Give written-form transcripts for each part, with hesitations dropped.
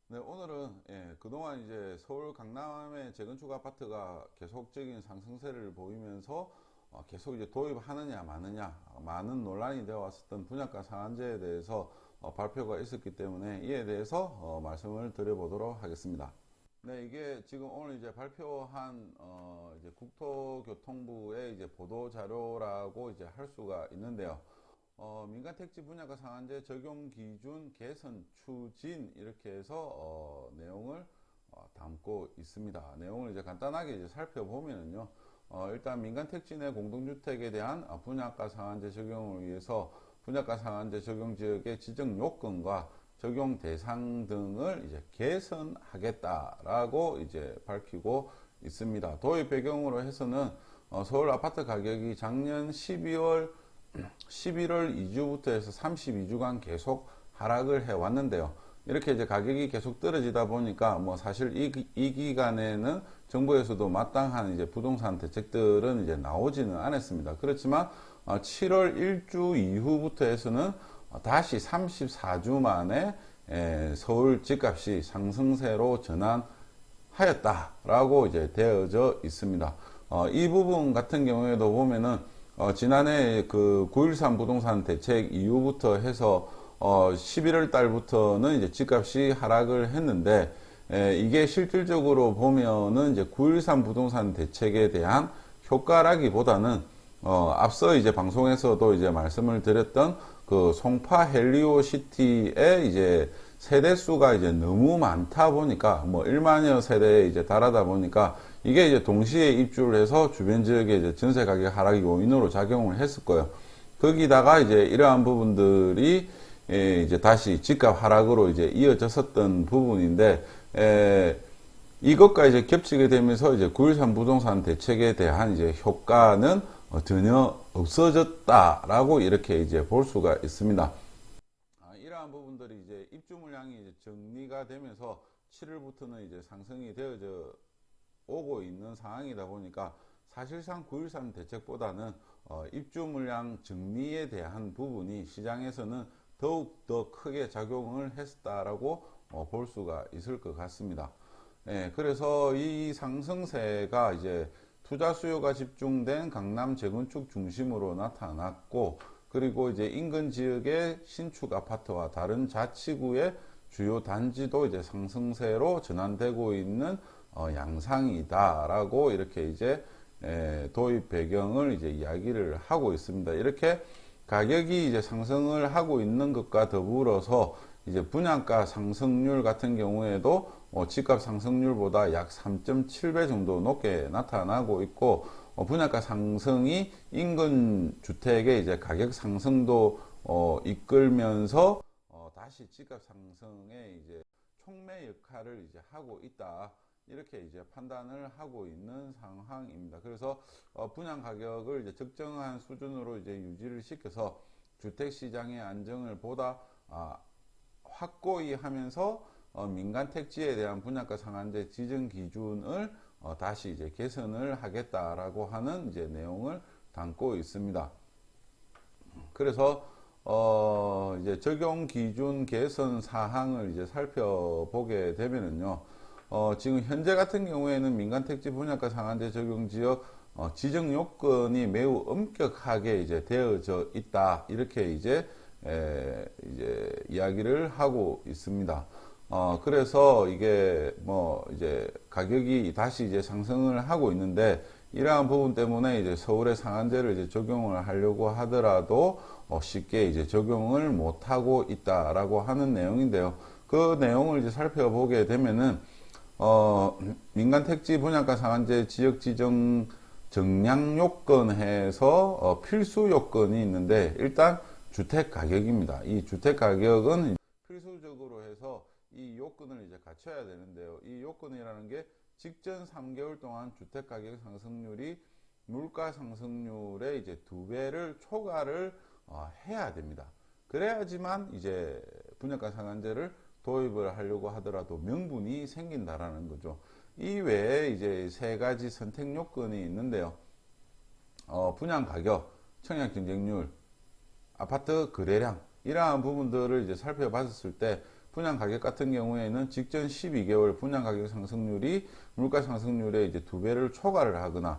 네, 오늘은 그동안 이제 서울 강남의 재건축 아파트가 계속적인 상승세를 보이면서 계속 이제 도입하느냐 마느냐 많은 논란이 되어 왔었던 분양가 상한제에 대해서 발표가 있었기 때문에 이에 대해서 말씀을 드려보도록 하겠습니다. 네, 이게 지금 오늘 이제 발표한 이제 국토교통부의 이제 보도 자료라고 이제 할 수가 있는데요. 민간 택지 분양가 상한제 적용 기준 개선 추진 이렇게 해서 내용을 담고 있습니다. 내용을 이제 간단하게 이제 살펴보면은요. 일단 민간 택지 내 공동주택에 대한 분양가 상한제 적용을 위해서 분양가 상한제 적용 지역의 지정 요건과 적용 대상 등을 이제 개선하겠다라고 이제 밝히고 있습니다. 도입 배경으로 해서는 서울 아파트 가격이 작년 11월 2주부터 해서 32주간 계속 하락을 해 왔는데요. 이렇게 이제 가격이 계속 떨어지다 보니까 뭐 사실 이 기간에는 정부에서도 마땅한 이제 부동산 대책들은 이제 나오지는 않았습니다. 그렇지만 7월 1주 이후부터 해서는 다시 34주 만에 서울 집값이 상승세로 전환하였다라고 이제 되어져 있습니다. 이 부분 같은 경우에도 보면은 지난해 그 9.13 부동산 대책 이후부터 해서 11월 달부터는 이제 집값이 하락을 했는데 이게 실질적으로 보면은 이제 9.13 부동산 대책에 대한 효과라기보다는 앞서 이제 방송에서도 이제 말씀을 드렸던 그 송파 헬리오시티의 이제 세대 수가 이제 너무 많다 보니까 뭐 1만여 세대에 이제 달하다 보니까 이게 이제 동시에 입주를 해서 주변 지역의 이제 전세 가격 하락이 요인으로 작용을 했을 거예요. 거기다가 이제 이러한 부분들이 이제 다시 집값 하락으로 이제 이어졌었던 부분인데 이것과 이제 겹치게 되면서 이제 9.13 부동산 대책에 대한 이제 효과는 전혀 없어졌다라고 이렇게 이제 볼 수가 있습니다. 이러한 부분들이 이제 입주 물량이 이제 정리가 되면서 7월부터는 이제 상승이 되어져 오고 있는 상황이다 보니까 사실상 9.13 대책보다는 입주 물량 정리에 대한 부분이 시장에서는 더욱 더 크게 작용을 했다라고 볼 수가 있을 것 같습니다. 그래서 이 상승세가 이제 투자 수요가 집중된 강남 재건축 중심으로 나타났고, 그리고 이제 인근 지역의 신축 아파트와 다른 자치구의 주요 단지도 이제 상승세로 전환되고 있는 양상이다라고 이렇게 이제 도입 배경을 이제 이야기를 하고 있습니다. 이렇게 가격이 이제 상승을 하고 있는 것과 더불어서 이제 분양가 상승률 같은 경우에도 집값 상승률보다 약 3.7배 정도 높게 나타나고 있고, 분양가 상승이 인근 주택의 이제 가격 상승도 이끌면서 다시 집값 상승에 이제 촉매 역할을 이제 하고 있다. 이렇게 이제 판단을 하고 있는 상황입니다. 그래서 분양 가격을 이제 적정한 수준으로 이제 유지를 시켜서 주택 시장의 안정을 보다 확고히 하면서 민간 택지에 대한 분양가 상한제 지정 기준을 다시 이제 개선을 하겠다라고 하는 이제 내용을 담고 있습니다. 그래서 이제 적용 기준 개선 사항을 이제 살펴보게 되면은요. 지금 현재 같은 경우에는 민간 택지 분양가 상한제 적용 지역 지정 요건이 매우 엄격하게 이제 되어져 있다. 이렇게 이제 이야기를 하고 있습니다. 그래서 이게 뭐 이제 가격이 다시 이제 상승을 하고 있는데, 이러한 부분 때문에 이제 서울의 상한제를 이제 적용을 하려고 하더라도 쉽게 이제 적용을 못 하고 있다라고 하는 내용인데요. 그 내용을 이제 살펴보게 되면은 민간 택지 분양가 상한제 지역 지정 정량 요건 해서 필수 요건이 있는데, 일단 주택 가격입니다. 이 주택 가격은 필수적으로 해서 이 요건을 이제 갖춰야 되는데요. 이 요건이라는 게 직전 3개월 동안 주택 가격 상승률이 물가 상승률의 이제 2배를 초과를 해야 됩니다. 그래야지만 이제 분양가 상한제를 도입을 하려고 하더라도 명분이 생긴다라는 거죠. 이 외에 이제 세 가지 선택 요건이 있는데요. 분양 가격, 청약 경쟁률, 아파트 거래량, 이러한 부분들을 이제 살펴봤을 때 분양 가격 같은 경우에는 직전 12개월 분양 가격 상승률이 물가 상승률의 이제 2배를 초과를 하거나,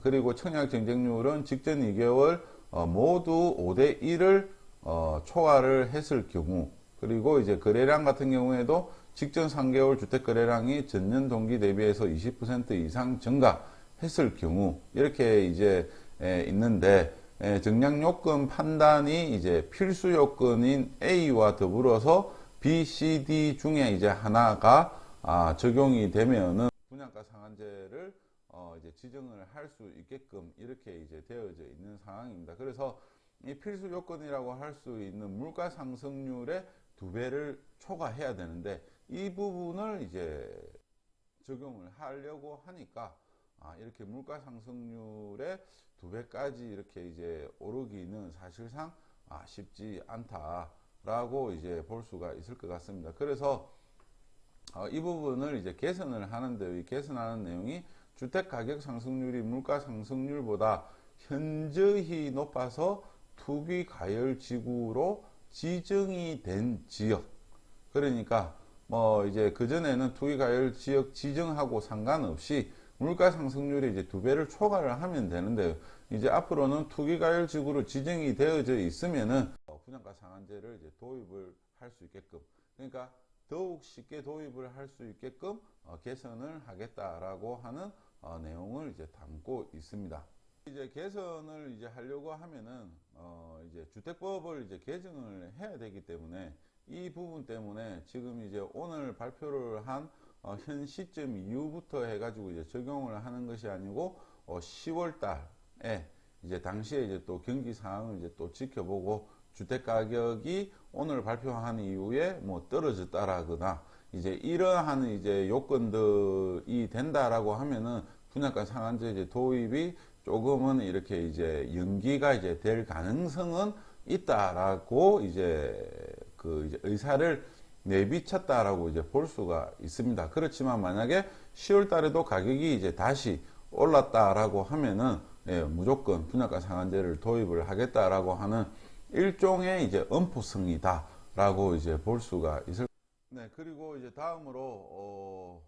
그리고 청약 경쟁률은 직전 2개월 모두 5대 1을 초과를 했을 경우, 그리고 이제 거래량 같은 경우에도 직전 3개월 주택 거래량이 전년 동기 대비해서 20% 이상 증가했을 경우, 이렇게 이제 있는데, 정량 요건 판단이 이제 필수 요건인 A와 더불어서 B, C, D 중에 이제 하나가 적용이 되면은 분양가 상한제를 이제 지정을 할 수 있게끔 이렇게 이제 되어져 있는 상황입니다. 그래서 이 필수 요건이라고 할 수 있는 물가 상승률의 2배를 초과해야 되는데, 이 부분을 이제 적용을 하려고 하니까 이렇게 물가 상승률의 2배까지 이렇게 이제 오르기는 사실상 쉽지 않다라고 이제 볼 수가 있을 것 같습니다. 그래서 이 부분을 이제 개선을 하는데, 이 개선하는 내용이 주택 가격 상승률이 물가 상승률보다 현저히 높아서 투기 과열 지구로 지정이 된 지역, 그러니까 뭐 이제 그전에는 투기 과열 지역 지정하고 상관없이 물가 상승률이 이제 2배를 초과를 하면 되는데요. 이제 앞으로는 투기 과열 지구로 지정이 되어져 있으면은 분양가 상한제를 이제 도입을 할 수 있게끔, 그러니까 더욱 쉽게 도입을 할 수 있게끔 개선을 하겠다라고 하는 내용을 이제 담고 있습니다. 이제 개선을 이제 하려고 하면은 이제 주택법을 이제 개정을 해야 되기 때문에, 이 부분 때문에 지금 이제 오늘 발표를 한 현 시점 이후부터 해가지고 이제 적용을 하는 것이 아니고 10월 달에 이제 당시에 이제 또 경기 상황을 이제 또 지켜보고, 주택 가격이 오늘 발표한 이후에 뭐 떨어졌다라거나 이제 이러한 이제 요건들이 된다라고 하면은 분양가 상한제 이제 도입이 조금은 이렇게 이제 연기가 이제 될 가능성은 있다라고 이제 이제 의사를 내비쳤다라고 이제 볼 수가 있습니다. 그렇지만 만약에 10월 달에도 가격이 이제 다시 올랐다라고 하면은 무조건 분양가 상한제를 도입을 하겠다라고 하는 일종의 이제 엄포성이다라고 이제 볼 수가 있을. 네, 그리고 이제 다음으로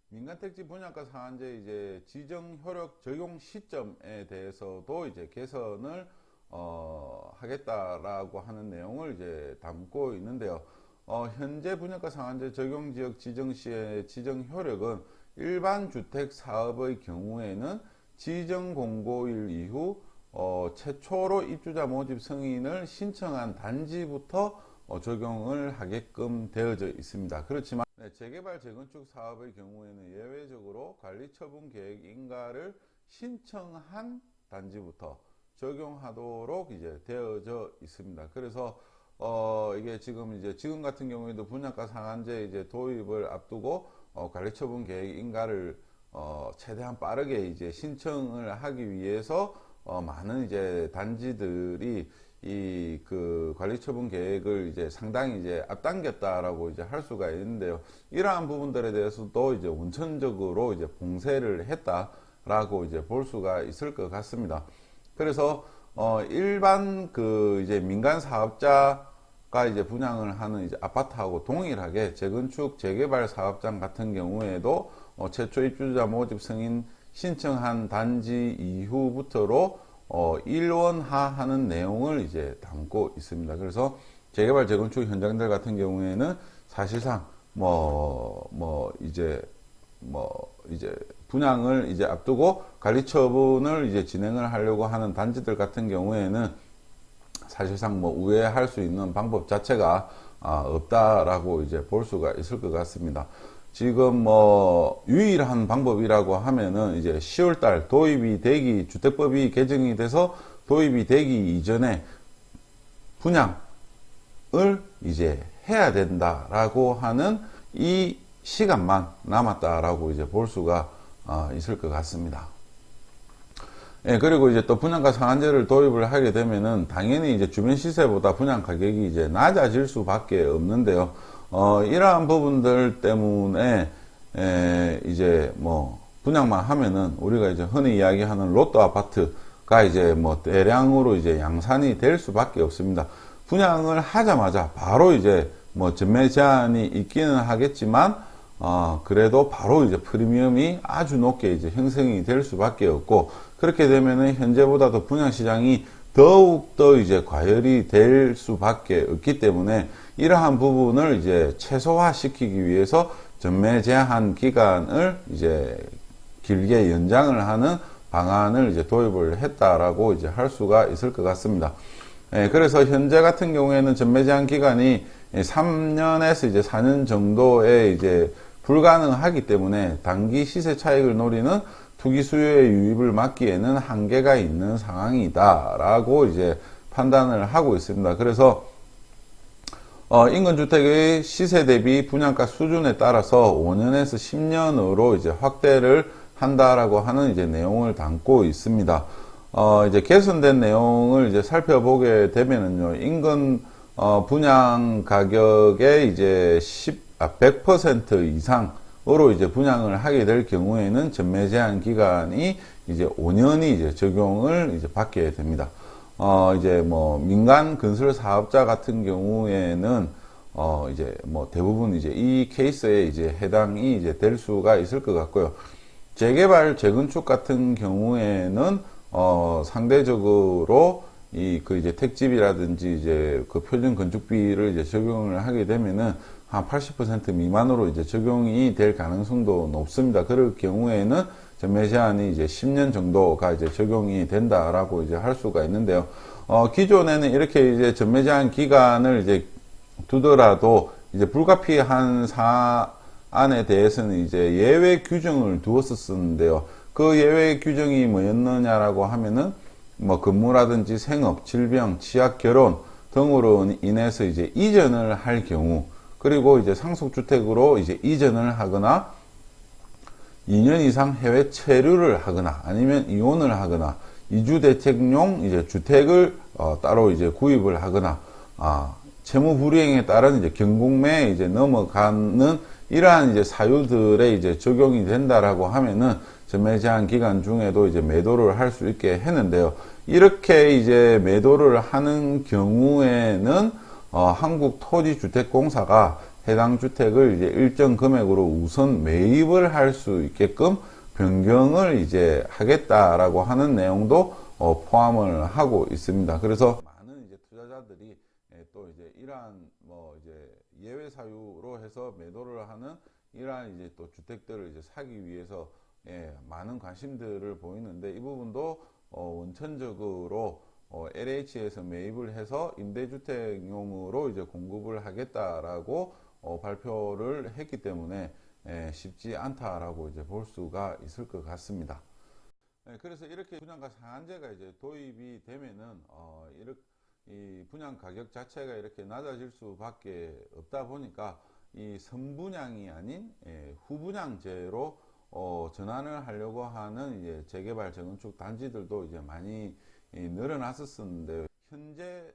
민간택지 분양가 상한제 이제 지정 효력 적용 시점에 대해서도 이제 개선을 하겠다라고 하는 내용을 이제 담고 있는데요. 현재 분양가 상한제 적용 지역 지정 시의 지정 효력은 일반 주택 사업의 경우에는 지정 공고일 이후 최초로 입주자 모집 승인을 신청한 단지부터 적용을 하게끔 되어져 있습니다. 그렇지만 재개발 재건축 사업의 경우에는 예외적으로 관리처분 계획 인가를 신청한 단지부터 적용하도록 이제 되어져 있습니다. 그래서 이게 지금 같은 경우에도 분양가 상한제 이제 도입을 앞두고 관리처분 계획 인가를 최대한 빠르게 이제 신청을 하기 위해서 많은 이제 단지들이 이 관리처분 계획을 이제 상당히 이제 앞당겼다라고 이제 할 수가 있는데요. 이러한 부분들에 대해서도 이제 원천적으로 이제 봉쇄를 했다라고 이제 볼 수가 있을 것 같습니다. 그래서 일반 이제 민간 사업자가 이제 분양을 하는 이제 아파트하고 동일하게 재건축 재개발 사업장 같은 경우에도 최초 입주자 모집 승인 신청한 단지 이후부터로 일원화하는 내용을 이제 담고 있습니다. 그래서 재개발 재건축 현장들 같은 경우에는 사실상 이제 분양을 이제 앞두고 관리 처분을 이제 진행을 하려고 하는 단지들 같은 경우에는 사실상 우회할 수 있는 방법 자체가 없다라고 이제 볼 수가 있을 것 같습니다. 지금 유일한 방법이라고 하면은 이제 10월달 도입이 되기, 주택법이 개정이 돼서 도입이 되기 이전에 분양을 이제 해야 된다라고 하는 이 시간만 남았다라고 이제 볼 수가 있을 것 같습니다. 예, 그리고 이제 또 분양가 상한제를 도입을 하게 되면은 당연히 이제 주변 시세보다 분양 가격이 이제 낮아질 수밖에 없는데요. 이러한 부분들 때문에 이제 분양만 하면은 우리가 이제 흔히 이야기하는 로또 아파트가 이제 대량으로 이제 양산이 될 수밖에 없습니다. 분양을 하자마자 바로 이제 뭐 전매 제한이 있기는 하겠지만 그래도 바로 이제 프리미엄이 아주 높게 이제 형성이 될 수밖에 없고, 그렇게 되면은 현재보다도 분양시장이 더욱더 이제 과열이 될 수밖에 없기 때문에 이러한 부분을 이제 최소화 시키기 위해서 전매 제한 기간을 이제 길게 연장을 하는 방안을 이제 도입을 했다라고 이제 할 수가 있을 것 같습니다. 그래서 현재 같은 경우에는 전매 제한 기간이 3년에서 이제 4년 정도에 이제 불가능하기 때문에 단기 시세 차익을 노리는 투기 수요의 유입을 막기에는 한계가 있는 상황이다라고 이제 판단을 하고 있습니다. 그래서 인근주택의 시세 대비 분양가 수준에 따라서 5년에서 10년으로 이제 확대를 한다라고 하는 이제 내용을 담고 있습니다. 이제 개선된 내용을 이제 살펴보게 되면은요, 인근 분양 가격의 이제 100% 이상으로 이제 분양을 하게 될 경우에는 전매 제한 기간이 이제 5년이 이제 적용을 이제 받게 됩니다. 이제 뭐 민간 건설 사업자 같은 경우에는 이제 뭐 대부분 이제 이 케이스에 이제 해당이 이제 될 수가 있을 것 같고요. 재개발, 재건축 같은 경우에는 상대적으로 그 이제 택지비라든지 이제 그 표준 건축비를 이제 적용을 하게 되면은 한 80% 미만으로 이제 적용이 될 가능성도 높습니다. 그럴 경우에는 전매 제한이 이제 10년 정도가 이제 적용이 된다라고 이제 할 수가 있는데요. 기존에는 이렇게 이제 전매 제한 기간을 이제 두더라도 이제 불가피한 사안에 대해서는 이제 예외 규정을 두었었는데요. 그 예외 규정이 뭐였느냐라고 하면은 뭐 근무라든지 생업, 질병, 취약, 결혼 등으로 인해서 이제 이전을 할 경우, 그리고 이제 상속주택으로 이제 이전을 하거나 2년 이상 해외 체류를 하거나 아니면 이혼을 하거나 이주대책용 이제 주택을 따로 이제 구입을 하거나 채무 불이행에 따른 이제 경공매에 이제 넘어가는 이러한 이제 사유들에 이제 적용이 된다라고 하면은 전매 제한 기간 중에도 이제 매도를 할 수 있게 했는데요. 이렇게 이제 매도를 하는 경우에는 한국토지주택공사가 해당 주택을 이제 일정 금액으로 우선 매입을 할 수 있게끔 변경을 이제 하겠다라고 하는 내용도 포함을 하고 있습니다. 그래서 많은 이제 투자자들이 또 이제 이러한 뭐 이제 예외 사유로 해서 매도를 하는 이러한 이제 또 주택들을 이제 사기 위해서 많은 관심들을 보이는데, 이 부분도 원천적으로 LH에서 매입을 해서 임대주택용으로 이제 공급을 하겠다라고 발표를 했기 때문에 쉽지 않다라고 이제 볼 수가 있을 것 같습니다. 그래서 이렇게 분양가 상한제가 이제 도입이 되면은 이렇게 이 분양 가격 자체가 이렇게 낮아질 수밖에 없다 보니까 이 선분양이 아닌 후분양제로 전환을 하려고 하는 이제 재개발, 재건축 단지들도 이제 많이 늘어났었는데, 현재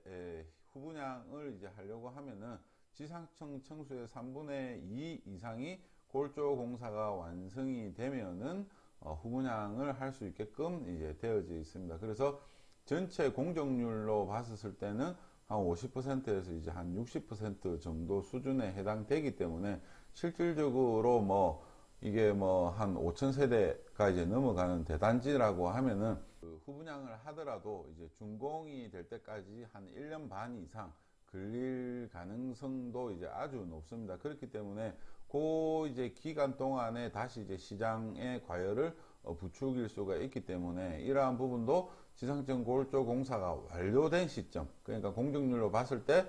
후분양을 이제 하려고 하면은 지상층 층수의 3분의 2 이상이 골조 공사가 완성이 되면은 후분양을 할 수 있게끔 이제 되어져 있습니다. 그래서 전체 공정률로 봤을 때는 한 50%에서 이제 한 60% 정도 수준에 해당되기 때문에 실질적으로 뭐 이게 뭐 한 5,000세대가 이제 넘어가는 대단지라고 하면은 그 후분양을 하더라도 이제 준공이 될 때까지 한 1년 반 이상 걸릴 가능성도 이제 아주 높습니다. 그렇기 때문에 그 이제 기간 동안에 다시 이제 시장의 과열을 부추길 수가 있기 때문에 이러한 부분도 지상층 골조 공사가 완료된 시점, 그러니까 공정률로 봤을 때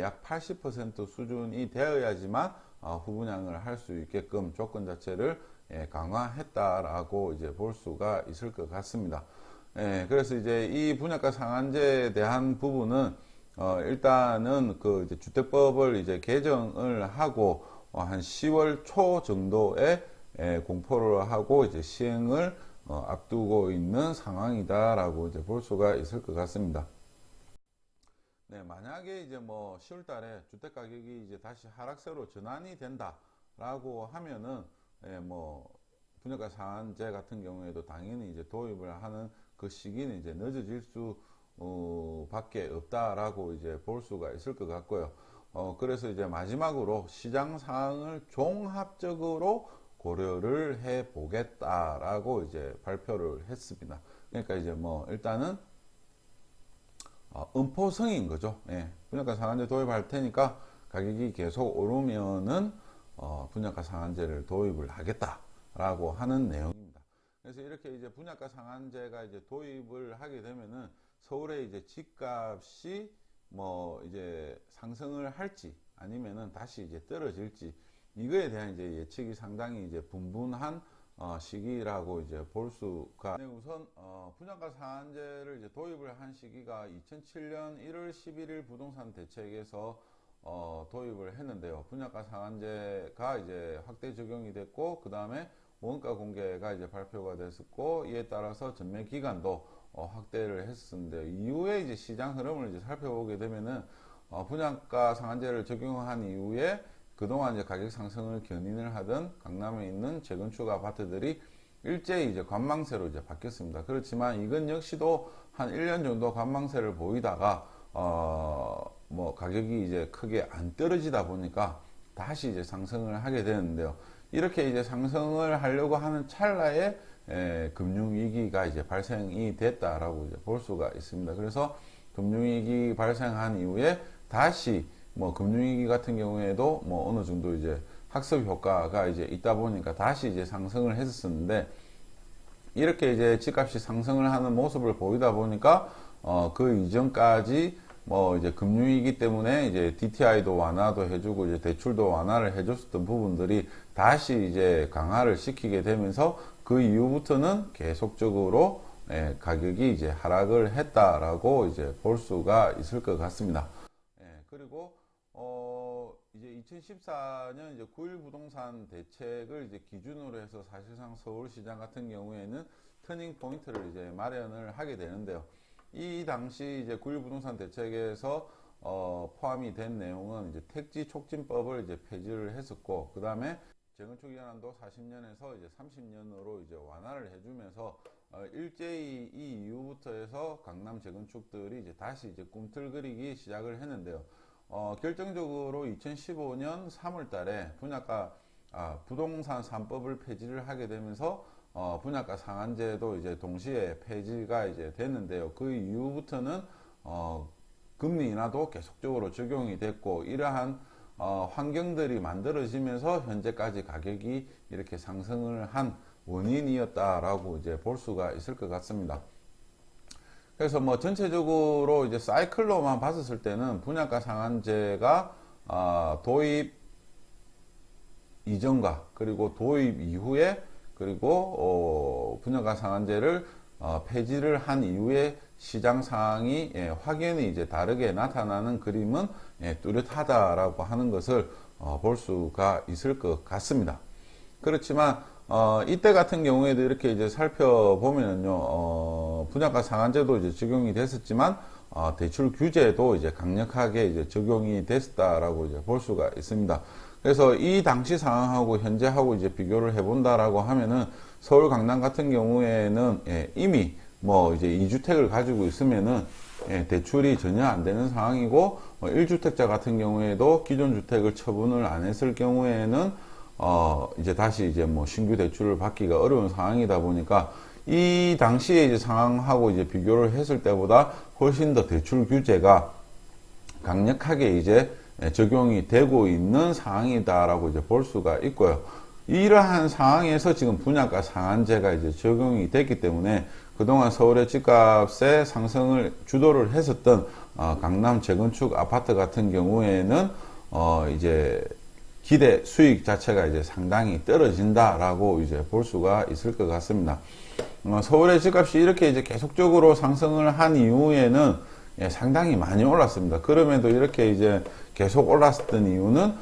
약 80% 수준이 되어야지만 후분양을 할 수 있게끔 조건 자체를 강화했다라고 이제 볼 수가 있을 것 같습니다. 그래서 이제 이 분양가 상한제에 대한 부분은 일단은 그 이제 주택법을 이제 개정을 하고 한 10월 초 정도에 공포를 하고 이제 시행을 앞두고 있는 상황이다라고 이제 볼 수가 있을 것 같습니다. 네, 만약에 이제 뭐 10월 달에 주택 가격이 이제 다시 하락세로 전환이 된다라고 하면은 뭐 분양가 상한제 같은 경우에도 당연히 이제 도입을 하는 그 시기는 이제 늦어질 수 밖에 없다라고 이제 볼 수가 있을 것 같고요. 그래서 이제 마지막으로 시장 상황을 종합적으로 고려를 해 보겠다라고 이제 발표를 했습니다. 그러니까 이제 뭐 일단은 음포성인 거죠. 예. 분양가 상한제 도입할 테니까 가격이 계속 오르면은 분양가 상한제를 도입을 하겠다라고 하는 내용입니다. 그래서 이렇게 이제 분양가 상한제가 이제 도입을 하게 되면은 서울의 이제 집값이 뭐 이제 상승을 할지 아니면은 다시 이제 떨어질지 이거에 대한 이제 예측이 상당히 이제 분분한 시기라고 이제 볼 수가. 네, 우선 분양가 상한제를 이제 도입을 한 시기가 2007년 1월 11일 부동산 대책에서 도입을 했는데요. 분양가 상한제가 이제 확대 적용이 됐고, 그 다음에 원가 공개가 이제 발표가 됐었고, 이에 따라서 전매 기간도 확대를 했었는데, 이후에 이제 시장 흐름을 이제 살펴보게 되면은 분양가 상한제를 적용한 이후에 그동안 이제 가격 상승을 견인을 하던 강남에 있는 재건축 아파트들이 일제히 이제 관망세로 이제 바뀌었습니다. 그렇지만 이건 역시도 한 1년 정도 관망세를 보이다가 뭐 가격이 이제 크게 안 떨어지다 보니까 다시 이제 상승을 하게 되는데요. 이렇게 이제 상승을 하려고 하는 찰나에 금융위기가 이제 발생이 됐다라고 이제 볼 수가 있습니다. 그래서 금융위기 발생한 이후에 다시 뭐 금융위기 같은 경우에도 뭐 어느 정도 이제 학습 효과가 이제 있다 보니까 다시 이제 상승을 했었는데, 이렇게 이제 집값이 상승을 하는 모습을 보이다 보니까 그 이전까지 뭐 이제 금융위기 때문에 이제 DTI도 완화도 해주고 이제 대출도 완화를 해줬었던 부분들이 다시 이제 강화를 시키게 되면서 그 이후부터는 계속적으로 가격이 이제 하락을 했다라고 이제 볼 수가 있을 것 같습니다. 그리고 이제 2014년 이제 9.1 부동산 대책을 이제 기준으로 해서 사실상 서울시장 같은 경우에는 터닝 포인트를 이제 마련을 하게 되는데요. 이 당시 이제 9.1 부동산 대책에서 포함이 된 내용은 이제 택지 촉진법을 이제 폐지를 했었고, 그 다음에 재건축 기간도 40년에서 이제 30년으로 이제 완화를 해주면서 일제히 이 이후부터 해서 강남 재건축들이 이제 다시 이제 꿈틀거리기 시작을 했는데요. 결정적으로 2015년 3월 달에 부동산 3법을 폐지를 하게 되면서 분양가 상한제도 이제 동시에 폐지가 이제 됐는데요. 그 이후부터는 금리 인하도 계속적으로 적용이 됐고, 이러한 환경들이 만들어지면서 현재까지 가격이 이렇게 상승을 한 원인이었다라고 이제 볼 수가 있을 것 같습니다. 그래서 뭐 전체적으로 이제 사이클로만 봤었을 때는 분양가 상한제가 도입 이전과 그리고 도입 이후에 그리고 분양가 상한제를 폐지를 한 이후에 시장 상황이 확연히 이제 다르게 나타나는 그림은 뚜렷하다라고 하는 것을 볼 수가 있을 것 같습니다. 그렇지만 이때 같은 경우에도 이렇게 이제 살펴보면요, 분양가 상한제도 이제 적용이 됐었지만 대출 규제도 이제 강력하게 이제 적용이 됐다라고 이제 볼 수가 있습니다. 그래서 이 당시 상황하고 현재하고 이제 비교를 해본다라고 하면은 서울 강남 같은 경우에는 이미 뭐 이제 2주택을 가지고 있으면은 대출이 전혀 안 되는 상황이고, 1주택자 같은 경우에도 기존 주택을 처분을 안 했을 경우에는 이제 다시 이제 뭐 신규 대출을 받기가 어려운 상황이다 보니까 이 당시에 이제 상황하고 이제 비교를 했을 때보다 훨씬 더 대출 규제가 강력하게 이제 적용이 되고 있는 상황이다라고 이제 볼 수가 있고요. 이러한 상황에서 지금 분양가 상한제가 이제 적용이 됐기 때문에 그동안 서울의 집값의 상승을 주도를 했었던 강남 재건축 아파트 같은 경우에는 이제 기대 수익 자체가 이제 상당히 떨어진다라고 이제 볼 수가 있을 것 같습니다. 서울의 집값이 이렇게 이제 계속적으로 상승을 한 이후에는 상당히 많이 올랐습니다. 그럼에도 이렇게 이제 계속 올랐었던 이유는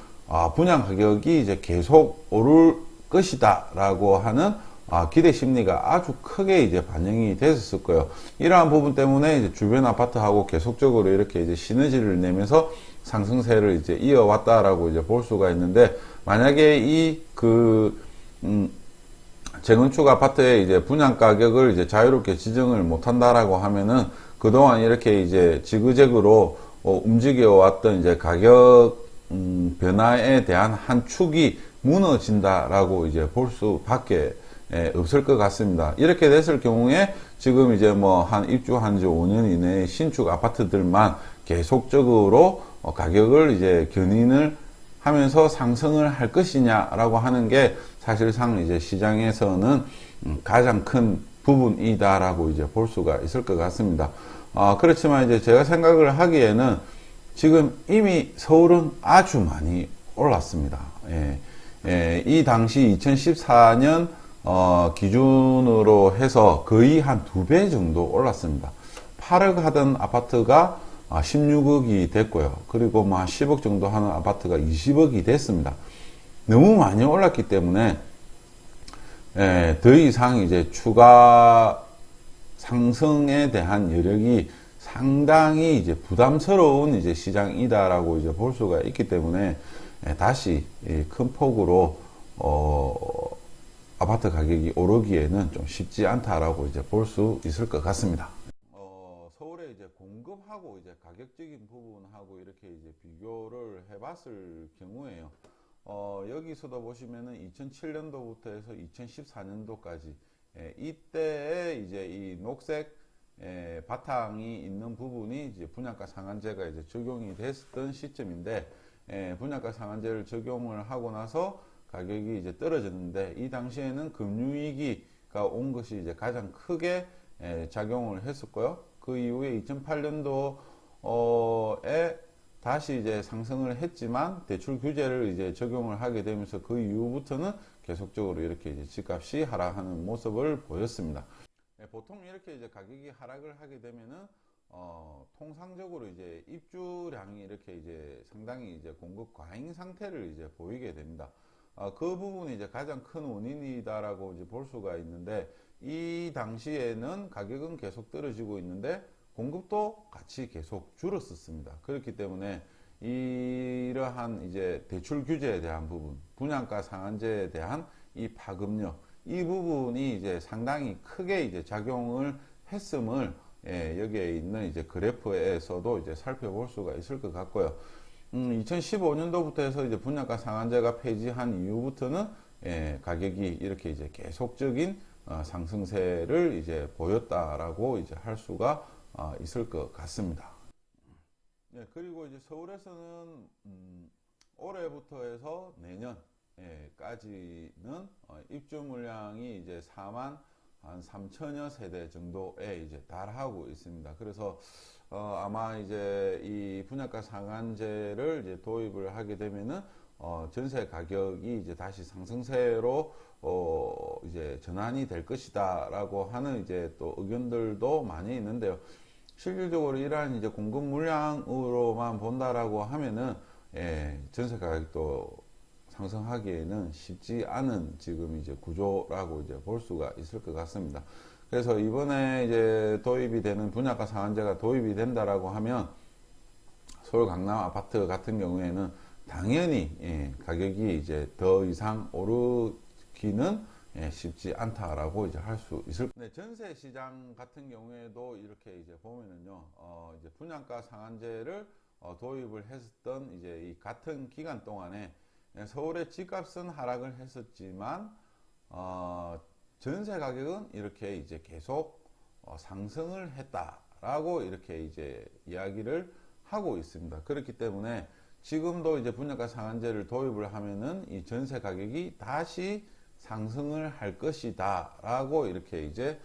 분양 가격이 이제 계속 오를 것이다라고 하는 기대 심리가 아주 크게 이제 반영이 됐었을 거예요. 이러한 부분 때문에 이제 주변 아파트하고 계속적으로 이렇게 이제 시너지를 내면서 상승세를 이제 이어왔다라고 이제 볼 수가 있는데, 만약에 재건축 아파트의 이제 분양 가격을 이제 자유롭게 지정을 못 한다라고 하면은 그동안 이렇게 이제 지그재그로 움직여 왔던 이제 가격 변화에 대한 한 축이 무너진다라고 이제 볼 수밖에 없을 것 같습니다. 이렇게 됐을 경우에 지금 이제 뭐 한 입주한 지 5년 이내에 신축 아파트들만 계속적으로 가격을 이제 견인을 하면서 상승을 할 것이냐라고 하는 게 사실상 이제 시장에서는 가장 큰 부분이다라고 이제 볼 수가 있을 것 같습니다. 그렇지만 이제 제가 생각을 하기에는 지금 이미 서울은 아주 많이 올랐습니다. 이 당시 2014년 기준으로 해서 거의 한 2배 정도 올랐습니다. 8억 하던 아파트가 16억이 됐고요. 그리고 뭐 10억 정도 하는 아파트가 20억이 됐습니다. 너무 많이 올랐기 때문에 더 이상 이제 추가 상승에 대한 여력이 상당히 이제 부담스러운 이제 시장이다라고 이제 볼 수가 있기 때문에 다시 큰 폭으로 아파트 가격이 오르기에는 좀 쉽지 않다라고 이제 볼 수 있을 것 같습니다. 서울의 이제 공급하고 이제 가격적인 부분하고 이렇게 이제 비교를 해봤을 경우에요. 여기서도 보시면은 2007년도부터 해서 2014년도까지 이때에 이제 이 녹색 바탕이 있는 부분이 이제 분양가 상한제가 이제 적용이 됐던 시점인데, 분양가 상한제를 적용을 하고 나서 가격이 이제 떨어졌는데, 이 당시에는 금융위기가 온 것이 이제 가장 크게 작용을 했었고요. 그 이후에 2008년도에 다시 이제 상승을 했지만 대출 규제를 이제 적용을 하게 되면서 그 이후부터는 계속적으로 이렇게 이제 집값이 하락하는 모습을 보였습니다. 보통 이렇게 이제 가격이 하락을 하게 되면은 통상적으로 이제 입주량이 이렇게 이제 상당히 이제 공급 과잉 상태를 이제 보이게 됩니다. 그 부분이 이제 가장 큰 원인이다라고 이제 볼 수가 있는데, 이 당시에는 가격은 계속 떨어지고 있는데 공급도 같이 계속 줄었었습니다. 그렇기 때문에 이러한 이제 대출 규제에 대한 부분, 분양가 상한제에 대한 이 파급력, 이 부분이 이제 상당히 크게 이제 작용을 했음을 여기에 있는 이제 그래프에서도 이제 살펴볼 수가 있을 것 같고요. 2015년도부터 해서 이제 분양가 상한제가 폐지한 이후부터는 가격이 이렇게 이제 계속적인 상승세를 이제 보였다라고 이제 할 수가 있을 것 같습니다. 그리고 이제 서울에서는 올해부터 해서 내년까지는 입주 물량이 이제 4만 한 3천여 세대 정도에 이제 달하고 있습니다. 그래서 아마 이제 이 분양가 상한제를 이제 도입을 하게 되면은 전세 가격이 이제 다시 상승세로 이제 전환이 될 것이다라고 하는 이제 또 의견들도 많이 있는데요. 실질적으로 이러한 이제 공급 물량으로만 본다라고 하면은 전세 가격도 상승하기에는 쉽지 않은 지금 이제 구조라고 이제 볼 수가 있을 것 같습니다. 그래서 이번에 이제 도입이 되는 분양가 상한제가 도입이 된다라고 하면 서울 강남 아파트 같은 경우에는 당연히 가격이 이제 더 이상 오르기는 쉽지 않다라고 이제 할 수 있을. 네, 전세 시장 같은 경우에도 이렇게 이제 보면은요, 이제 분양가 상한제를 도입을 했었던 이제 이 같은 기간 동안에 서울의 집값은 하락을 했었지만 전세 가격은 이렇게 이제 계속 상승을 했다라고 이렇게 이제 이야기를 하고 있습니다. 그렇기 때문에 지금도 이제 분양가 상한제를 도입을 하면은 이 전세 가격이 다시 상승을 할 것이다라고 이렇게 이제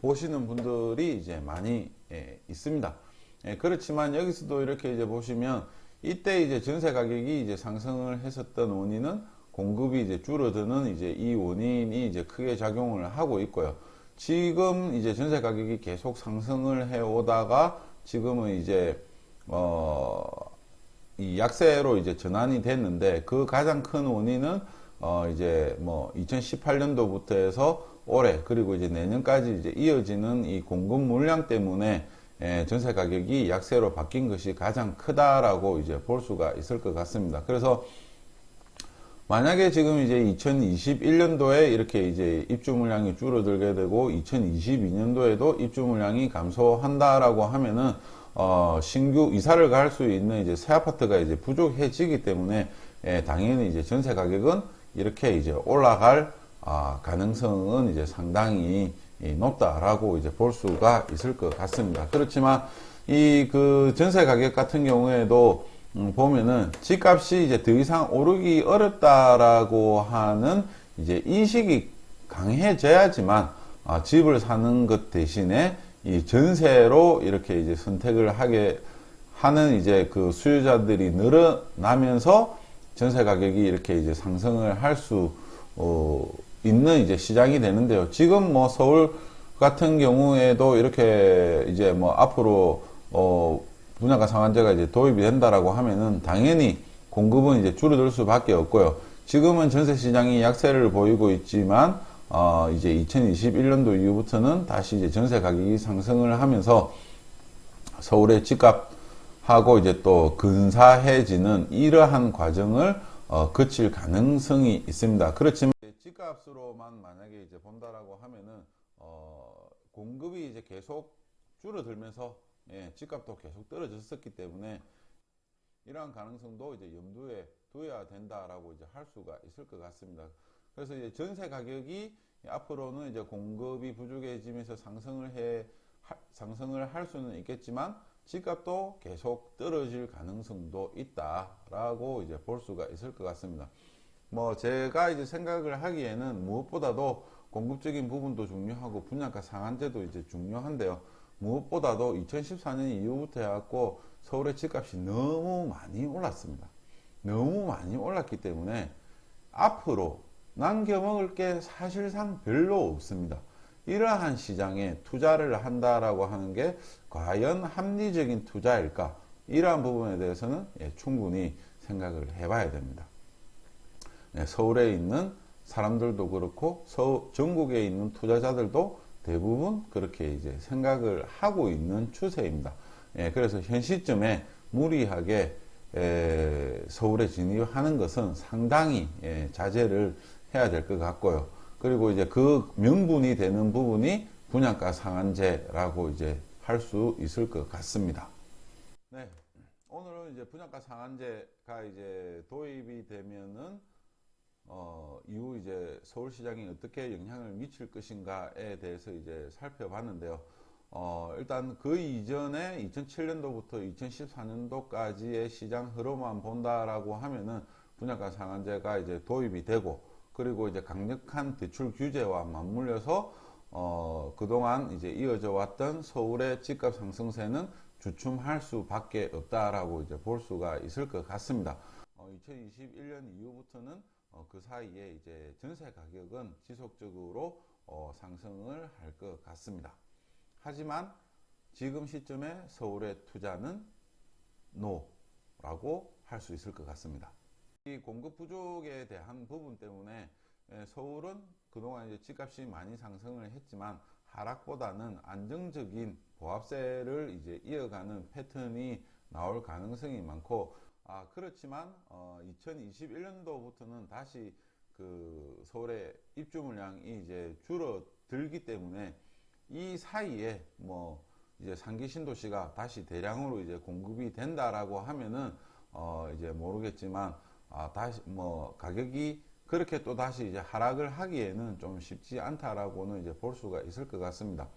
보시는 분들이 이제 많이 있습니다. 그렇지만 여기서도 이렇게 이제 보시면 이때 이제 전세 가격이 이제 상승을 했었던 원인은 공급이 이제 줄어드는 이제 이 원인이 이제 크게 작용을 하고 있고요. 지금 이제 전세 가격이 계속 상승을 해 오다가 지금은 이제 이 약세로 이제 전환이 됐는데, 그 가장 큰 원인은 이제 뭐 2018년도부터 해서 올해 그리고 이제 내년까지 이제 이어지는 이 공급 물량 때문에 전세 가격이 약세로 바뀐 것이 가장 크다라고 이제 볼 수가 있을 것 같습니다. 그래서 만약에 지금 이제 2021년도에 이렇게 이제 입주 물량이 줄어들게 되고 2022년도에도 입주 물량이 감소한다라고 하면은 신규 이사를 갈 수 있는 이제 새 아파트가 이제 부족해지기 때문에 당연히 이제 전세 가격은 이렇게 이제 올라갈 가능성은 이제 상당히 높다라고 이제 볼 수가 있을 것 같습니다. 그렇지만 이 그 전세 가격 같은 경우에도 보면은 집값이 이제 더 이상 오르기 어렵다라고 하는 이제 인식이 강해져야지만 집을 사는 것 대신에 이 전세로 이렇게 이제 선택을 하게 하는 이제 그 수요자들이 늘어나면서 전세 가격이 이렇게 이제 상승을 할 수 있는 이제 시장이 되는데요. 지금 뭐 서울 같은 경우에도 이렇게 이제 뭐 앞으로 분양가 상한제가 이제 도입이 된다라고 하면은 당연히 공급은 이제 줄어들 수밖에 없고요. 지금은 전세 시장이 약세를 보이고 있지만 이제 2021년도 이후부터는 다시 이제 전세 가격이 상승을 하면서 서울의 집값하고 이제 또 근사해지는 이러한 과정을 거칠 가능성이 있습니다. 그렇지만 집값으로만 만약에 이제 본다라고 하면은 공급이 이제 계속 줄어들면서 집값도 계속 떨어졌었기 때문에 이러한 가능성도 이제 염두에 둬야 된다라고 이제 할 수가 있을 것 같습니다. 그래서 이제 전세 가격이 앞으로는 이제 공급이 부족해지면서 상승을 할 수는 있겠지만 집값도 계속 떨어질 가능성도 있다라고 이제 볼 수가 있을 것 같습니다. 뭐 제가 이제 생각을 하기에는 무엇보다도 공급적인 부분도 중요하고 분양가 상한제도 이제 중요한데요. 무엇보다도 2014년 이후부터 해갖고 서울의 집값이 너무 많이 올랐습니다. 너무 많이 올랐기 때문에 앞으로 남겨먹을 게 사실상 별로 없습니다. 이러한 시장에 투자를 한다라고 하는 게 과연 합리적인 투자일까? 이러한 부분에 대해서는 충분히 생각을 해봐야 됩니다. 서울에 있는 사람들도 그렇고 전국에 있는 투자자들도 대부분 그렇게 이제 생각을 하고 있는 추세입니다. 그래서 현 시점에 무리하게 서울에 진입하는 것은 상당히 자제를 해야 될 것 같고요. 그리고 이제 그 명분이 되는 부분이 분양가 상한제라고 이제 할 수 있을 것 같습니다. 네. 오늘은 이제 분양가 상한제가 이제 도입이 되면은 이후 이제 서울시장이 어떻게 영향을 미칠 것인가에 대해서 이제 살펴봤는데요. 일단 그 이전에 2007년도부터 2014년도까지의 시장 흐름만 본다라고 하면은 분양가 상한제가 이제 도입이 되고, 그리고 이제 강력한 대출 규제와 맞물려서 그동안 이제 이어져 왔던 서울의 집값 상승세는 주춤할 수밖에 없다라고 이제 볼 수가 있을 것 같습니다. 2021년 이후부터는 그 사이에 이제 전세 가격은 지속적으로 상승을 할 것 같습니다. 하지만 지금 시점에 서울의 투자는 NO라고 할 수 있을 것 같습니다. 이 공급 부족에 대한 부분 때문에 서울은 그동안 이제 집값이 많이 상승을 했지만 하락보다는 안정적인 보합세를 이제 이어가는 패턴이 나올 가능성이 많고, 그렇지만 2021년도부터는 다시 그 서울의 입주 물량이 이제 줄어들기 때문에 이 사이에 뭐 이제 상기 신도시가 다시 대량으로 이제 공급이 된다라고 하면은 이제 모르겠지만 다시 뭐 가격이 그렇게 또 다시 이제 하락을 하기에는 좀 쉽지 않다라고는 이제 볼 수가 있을 것 같습니다.